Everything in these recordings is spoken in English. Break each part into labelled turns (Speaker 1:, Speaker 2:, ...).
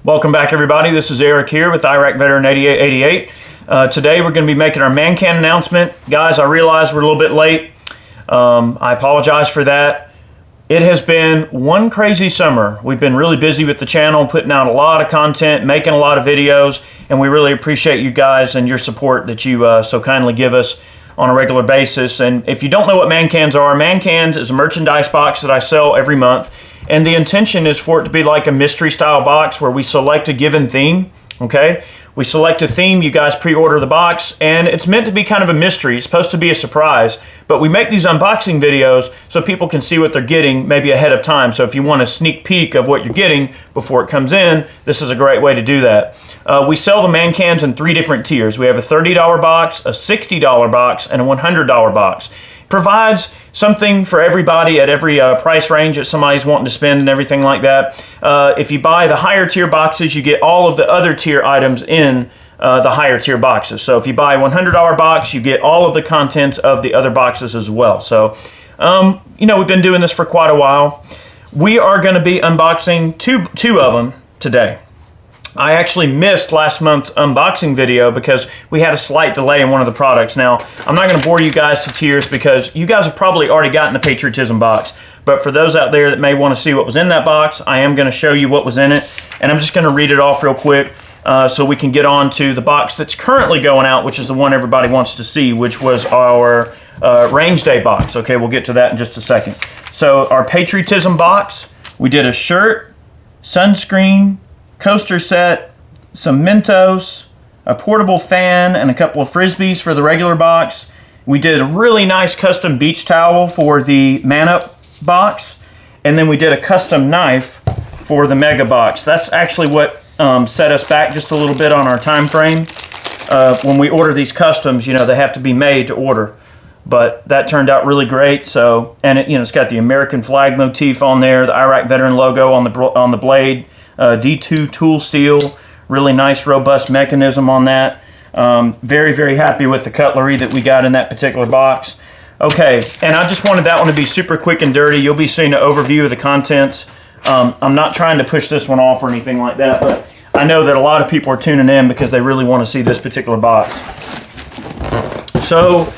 Speaker 1: Welcome back, everybody. This is Eric here with IV8888. Today we're going to be making our man can announcement. Guys, I realize we're a little bit late. I apologize for that. It has been one crazy summer. We've been really busy with the channel, putting out a lot of content, making a lot of videos, and we really appreciate you guys and your support that you so kindly give us on a regular basis. And if you don't know what man cans are, man cans is a merchandise box that I sell every month. And the intention is for it to be like a mystery style box where we select a given theme, okay? We select a theme, you guys pre-order the box, and it's meant to be kind of a mystery. It's supposed to be a surprise, but we make these unboxing videos so people can see what they're getting maybe ahead of time. So if you want a sneak peek of what you're getting before it comes in, this is a great way to do that. We sell the man cans in 3 different tiers. We have a $30 box, a $60 box, and a $100 box. Provides something for everybody at every price range that somebody's wanting to spend and everything like that. If you buy the higher tier boxes, you get all of the other tier items in the higher tier boxes. So if you buy a $100 box, you get all of the contents of the other boxes as well. So, you know, we've been doing this for quite a while. We are going to be unboxing two of them today. I actually missed last month's unboxing video because we had a slight delay in one of the products. Now, I'm not going to bore you guys to tears because you guys have probably already gotten the Patriotism box. But for those out there that may want to see what was in that box, I am going to show you what was in it. And I'm just going to read it off real quick so we can get on to the box that's currently going out, which is the one everybody wants to see, which was our Range Day box. Okay, we'll get to that in just a second. So our Patriotism box, we did a shirt, sunscreen, coaster set, some Mentos, a portable fan, and a couple of Frisbees for the regular box. We did a really nice custom beach towel for the Man Up box, and then we did a custom knife for the Mega box. That's actually what set us back just a little bit on our time frame. When we order these customs, you know, they have to be made to order. But that turned out really great. So, and it, you know, it's got the American flag motif on there, the Iraq veteran logo on the blade. D2 tool steel, really nice robust mechanism on that. Very, very happy with the cutlery that we got in that particular box. Okay, and I just wanted that one to be super quick and dirty. You'll be seeing an overview of the contents. I'm not trying to push this one off or anything like that, but I know that a lot of people are tuning in because they really want to see this particular box. So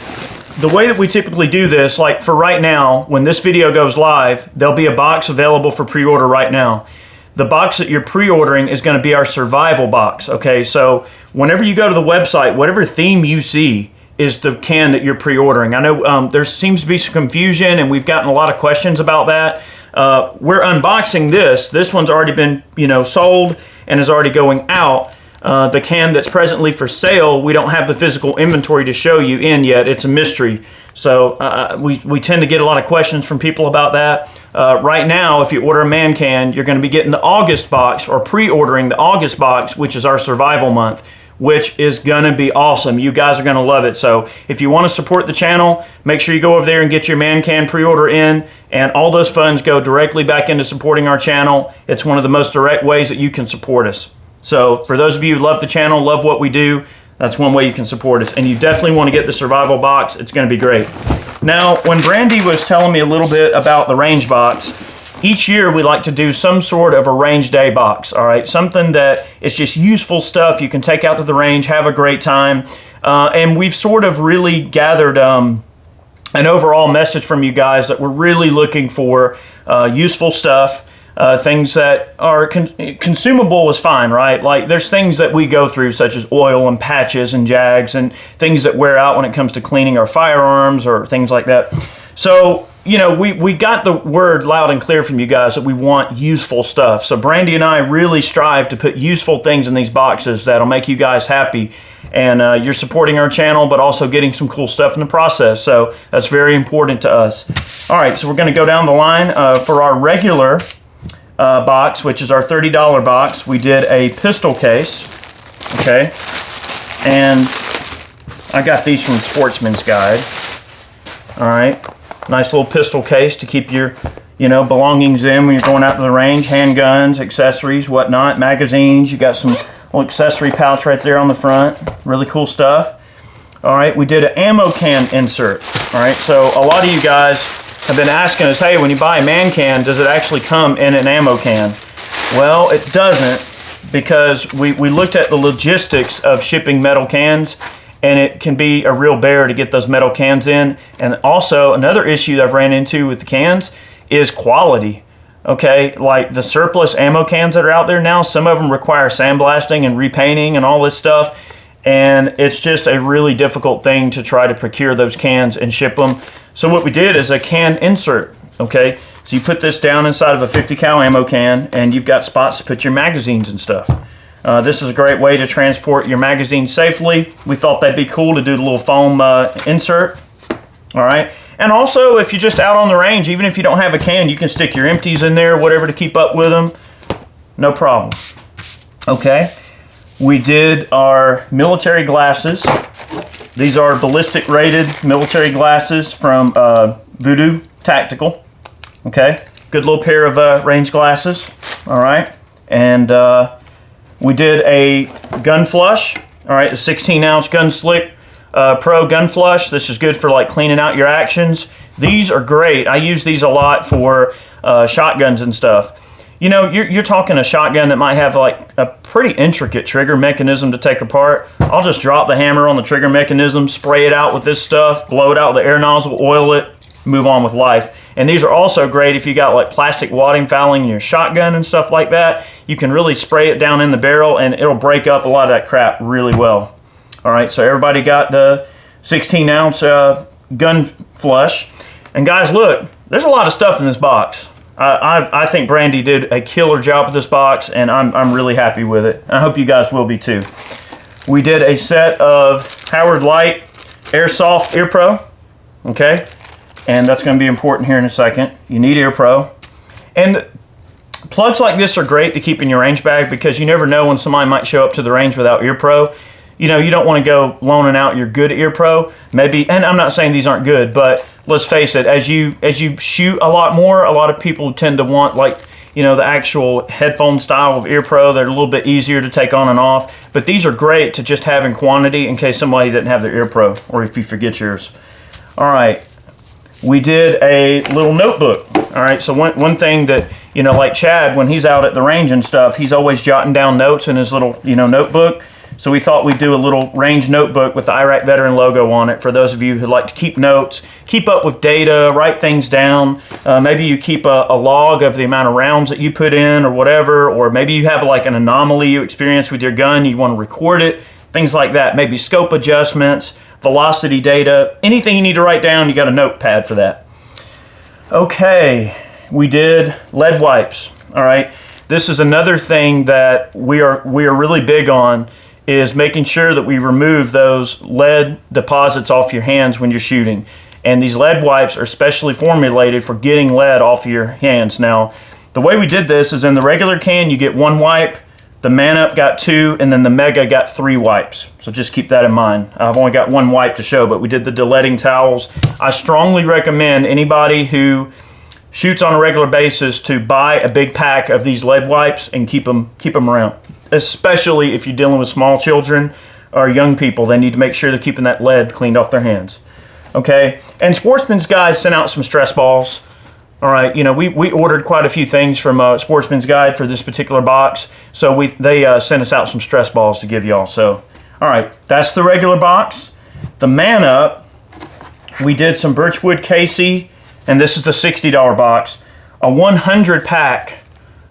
Speaker 1: the way that we typically do this, like for right now, when this video goes live, there'll be a box available for pre-order right now. The box that you're pre-ordering is going to be our survival box, okay? So whenever you go to the website, whatever theme you see is the can that you're pre-ordering. I know there seems to be some confusion, and we've gotten a lot of questions about that. We're unboxing this. This one's already been, you know, sold and is already going out. The can that's presently for sale, we don't have the physical inventory to show you in yet. It's a mystery. So we tend to get a lot of questions from people about that. Right now, if you order a man can, you're going to be getting the August box or pre-ordering the August box, which is our survival month, which is going to be awesome. You guys are going to love it. So if you want to support the channel, make sure you go over there and get your man can pre-order in, and all those funds go directly back into supporting our channel. It's one of the most direct ways that you can support us. So for those of you who love the channel, love what we do, that's one way you can support us. And you definitely want to get the survival box. It's going to be great. Now, when Brandy was telling me a little bit about the range box, each year we like to do some sort of a range day box, all right? Something that is just useful stuff you can take out to the range, have a great time. And we've sort of really gathered an overall message from you guys that we're really looking for useful stuff. Things that are consumable is fine, right? Like there's things that we go through such as oil and patches and jags and things that wear out when it comes to cleaning our firearms or things like that. So, you know, we got the word loud and clear from you guys that we want useful stuff. So Brandy and I really strive to put useful things in these boxes that'll make you guys happy. And you're supporting our channel, but also getting some cool stuff in the process. So that's very important to us. All right, so we're going to go down the line for our regular box, which is our $30 box. We did a pistol case, okay, and I got these from Sportsman's Guide. All right, nice little pistol case to keep your, you know, belongings in when you're going out to the range, handguns, accessories, whatnot, magazines. You got some little accessory pouch right there on the front. Really cool stuff. All right, we did an ammo can insert. All right, so a lot of you guys have been asking us, hey, when you buy a man can, does it actually come in an ammo can? Well, it doesn't. because we looked at the logistics of shipping metal cans, and it can be a real bear to get those metal cans in. And also another issue that I've ran into with the cans is quality. Okay, like the surplus ammo cans that are out there now, some of them require sandblasting and repainting and all this stuff, and it's just a really difficult thing to try to procure those cans and ship them. So what we did is a can insert. Okay, so you put this down inside of a 50 cal ammo can, and you've got spots to put your magazines and stuff. This is a great way to transport your magazines safely. We thought that'd be cool to do the little foam insert. All right. And also, if you're just out on the range, even if you don't have a can, you can stick your empties in there, whatever, to keep up with them. No problem. Okay. We did our military glasses. These are ballistic rated military glasses from Voodoo Tactical. Okay. Good little pair of range glasses. All right. And we did a gun flush. All right. A 16-ounce gun slick. Pro gun flush. This is good for like cleaning out your actions. These are great. I use these a lot for shotguns and stuff. You know, you're talking a shotgun that might have like a pretty intricate trigger mechanism to take apart. I'll just drop the hammer on the trigger mechanism, spray it out with this stuff, blow it out with the air nozzle, oil it, move on with life. And these are also great if you got like plastic wadding fouling in your shotgun and stuff like that. You can really spray it down in the barrel and it'll break up a lot of that crap really well. All right, so everybody got the 16-ounce gun flush. And guys, look, there's a lot of stuff in this box. I think Brandy did a killer job with this box, and I'm really happy with it. I hope you guys will be too. We did a set of Howard Leight Airsoft Ear Pro, okay? And that's going to be important here in a second. You need Ear Pro. And plugs like this are great to keep in your range bag because you never know when somebody might show up to the range without Ear Pro. You know, you don't want to go loaning out your good Ear Pro. Maybe, and I'm not saying these aren't good, but let's face it, as you shoot a lot more, a lot of people tend to want, like, you know, the actual headphone style of Ear Pro. They're a little bit easier to take on and off, but these are great to just have in quantity in case somebody didn't have their Ear Pro, or if you forget yours. All right, we did a little notebook. All right, so one thing that, you know, like Chad, when he's out at the range and stuff, he's always jotting down notes in his little, you know, notebook. So we thought we'd do a little range notebook with the Iraq Veteran logo on it for those of you who like to keep notes, keep up with data, write things down. Maybe you keep a log of the amount of rounds that you put in or whatever, or maybe you have like an anomaly you experience with your gun, you want to record it, things like that. Maybe scope adjustments, velocity data, anything you need to write down, you got a notepad for that. Okay, we did lead wipes. All right, this is another thing that we are really big on, is making sure that we remove those lead deposits off your hands when you're shooting. And these lead wipes are specially formulated for getting lead off of your hands. Now, the way we did this is in the regular can, you get 1 wipe, the Man Up got 2, and then the Mega got 3 wipes. So just keep that in mind. I've only got 1 wipe to show, but we did the deletting towels. I strongly recommend anybody who shoots on a regular basis to buy a big pack of these lead wipes and keep them around. Especially if you're dealing with small children or young people, they need to make sure they're keeping that lead cleaned off their hands. Okay, and Sportsman's Guide sent out some stress balls. All right, you know, we ordered quite a few things from Sportsman's Guide for this particular box, so they sent us out some stress balls to give y'all. So, all right, that's the regular box. The Man Up, we did some Birchwood Casey, and this is the $60 box, a 100 pack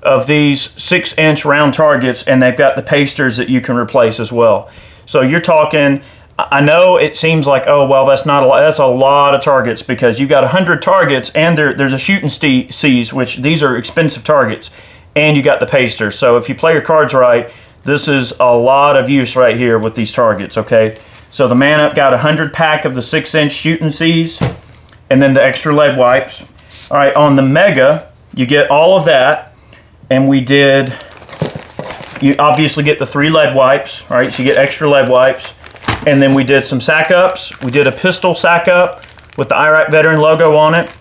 Speaker 1: of these 6-inch round targets, and they've got the pasters that you can replace as well. So you're talking, I know it seems like, oh, well, that's not a lot. That's a lot of targets because you've got 100 targets, and there's a shooting C's, which these are expensive targets, and you got the pasters. So if you play your cards right, this is a lot of use right here with these targets, okay? So the Man Up got 100 pack of the 6-inch shooting C's, and then the extra lead wipes. All right, on the Mega, you get all of that. And we did, you obviously get the 3 lead wipes, right? So you get extra lead wipes. And then we did some sack ups. We did a pistol sack up with the Iraq Veteran logo on it.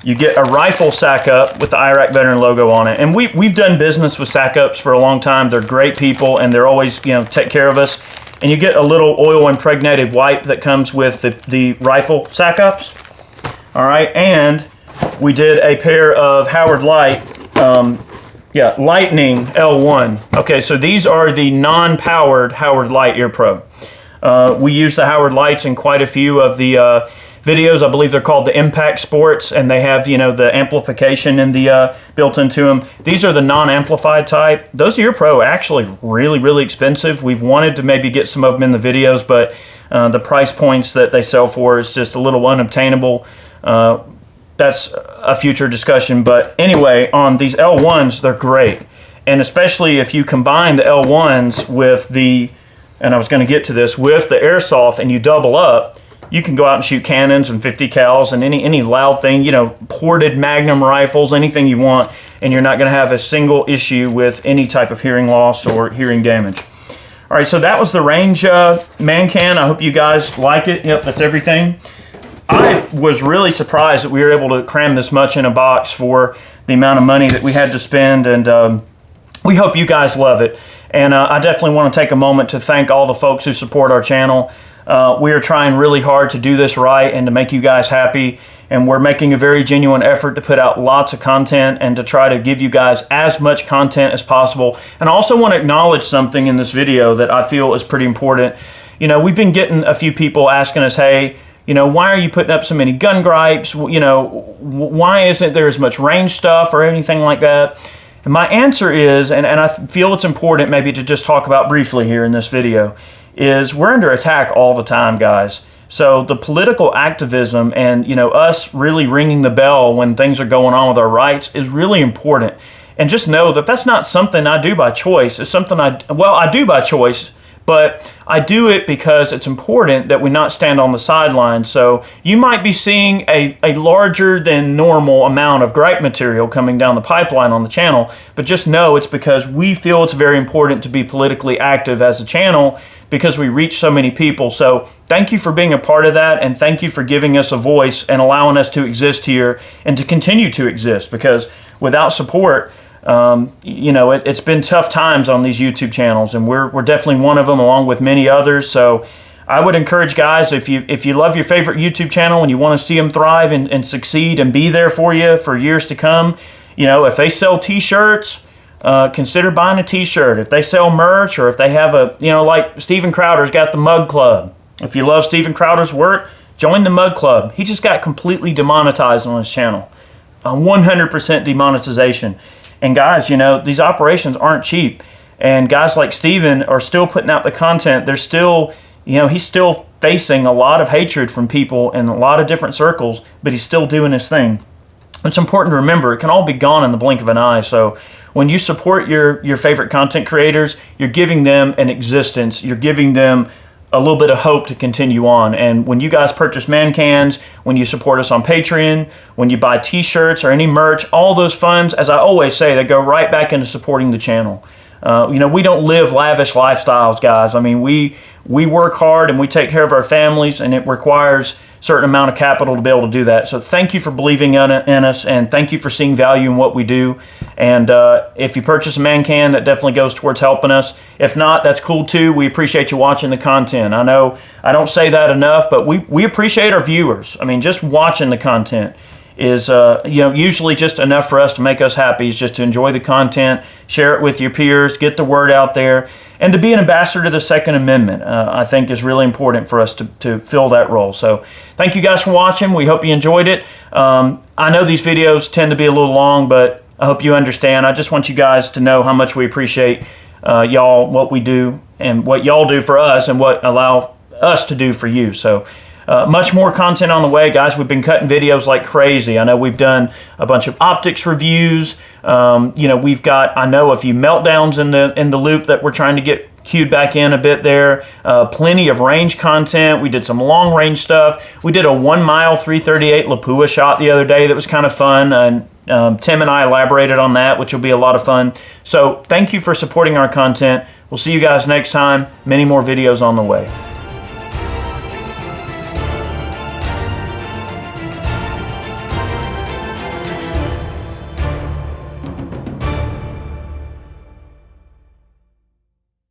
Speaker 1: You get a rifle sack up with the Iraq Veteran logo on it. And we've done business with sack ups for a long time. They're great people and they're always, you know, take care of us. And you get a little oil impregnated wipe that comes with the rifle sack ups. All right, and we did a pair of Howard Leight Yeah, Lightning L1. Okay, so these are the non-powered Howard Leight Ear Pro. We use the Howard Leights in quite a few of the videos. I believe they're called the Impact Sports, and they have, you know, the amplification in the built into them. These are the non-amplified type. Those Ear Pro are actually really, really expensive. We've wanted to maybe get some of them in the videos, but the price points that they sell for is just a little unobtainable. That's a future discussion, but anyway, on these L1s, they're great. And especially if you combine the L1s with the, and I was going to get to this, with the Airsoft, and you double up, you can go out and shoot cannons and 50 cals and any loud thing, you know, ported Magnum rifles, anything you want, and you're not going to have a single issue with any type of hearing loss or hearing damage. All right, so that was the range man can. I hope you guys like it. Yep, that's everything. I was really surprised that we were able to cram this much in a box for the amount of money that we had to spend, and we hope you guys love it. And I definitely want to take a moment to thank all the folks who support our channel. We are trying really hard to do this right and to make you guys happy, and we're making a very genuine effort to put out lots of content and to try to give you guys as much content as possible. And I also want to acknowledge something in this video that I feel is pretty important. You know, we've been getting a few people asking us, hey, you know, why are you putting up so many gun gripes? You know, why isn't there as much range stuff or anything like that? And my answer is, and I feel it's important maybe to just talk about briefly here in this video, is we're under attack all the time, guys. So the political activism and, you know, us really ringing the bell when things are going on with our rights is really important. And just know that that's not something I do by choice. It's something I do by choice, but I do it because it's important that we not stand on the sidelines. So you might be seeing a larger than normal amount of gripe material coming down the pipeline on the channel, but just know it's because we feel it's very important to be politically active as a channel because we reach so many people. So thank you for being a part of that, and thank you for giving us a voice and allowing us to exist here and to continue to exist, because without support, you know, it's been tough times on these YouTube channels, and we're definitely one of them along with many others. So I would encourage guys, if you love your favorite YouTube channel and you want to see them thrive and succeed and be there for you for years to come, you know, if they sell t-shirts, consider buying a t-shirt. If they sell merch, or if they have a, you know, like Steven Crowder's got the Mug Club. If you love Steven Crowder's work, join the Mug Club. He just got completely demonetized on his channel. 100% demonetization. And guys, you know, these operations aren't cheap. And guys like Steven are still putting out the content. They're still, you know, he's still facing a lot of hatred from people in a lot of different circles, but he's still doing his thing. It's important to remember, it can all be gone in the blink of an eye. So when you support your favorite content creators, you're giving them an existence. You're giving them a little bit of hope to continue on. And when you guys purchase man cans, when you support us on Patreon, when you buy t-shirts or any merch, all those funds, as I always say, they go right back into supporting the channel. You know, we don't live lavish lifestyles, guys. I mean, we work hard and we take care of our families, and it requires a certain amount of capital to be able to do that. So thank you for believing in us, and thank you for seeing value in what we do. And if you purchase a man can, that definitely goes towards helping us. If not, that's cool too. We appreciate you watching the content. I know I don't say that enough, but we appreciate our viewers. I mean, just watching the content is you know, usually just enough for us to make us happy, is just to enjoy the content, share it with your peers, get the word out there, and to be an ambassador to the Second Amendment, I think is really important for us to fill that role. So thank you guys for watching. We hope you enjoyed it. I know these videos tend to be a little long, but I hope you understand. I just want you guys to know how much we appreciate y'all, what we do, and what y'all do for us, and what allow us to do for you. So much more content on the way, guys. We've been cutting videos like crazy. I know we've done a bunch of optics reviews. You know, we've got, I know, a few meltdowns in the loop that we're trying to get queued back in a bit there. Plenty of range content. We did some long range stuff. We did a 1 mile 338 Lapua shot the other day that was kind of fun, and Tim and I elaborated on that, which will be a lot of fun. So thank you for supporting our content. We'll see you guys next time. Many more videos on the way.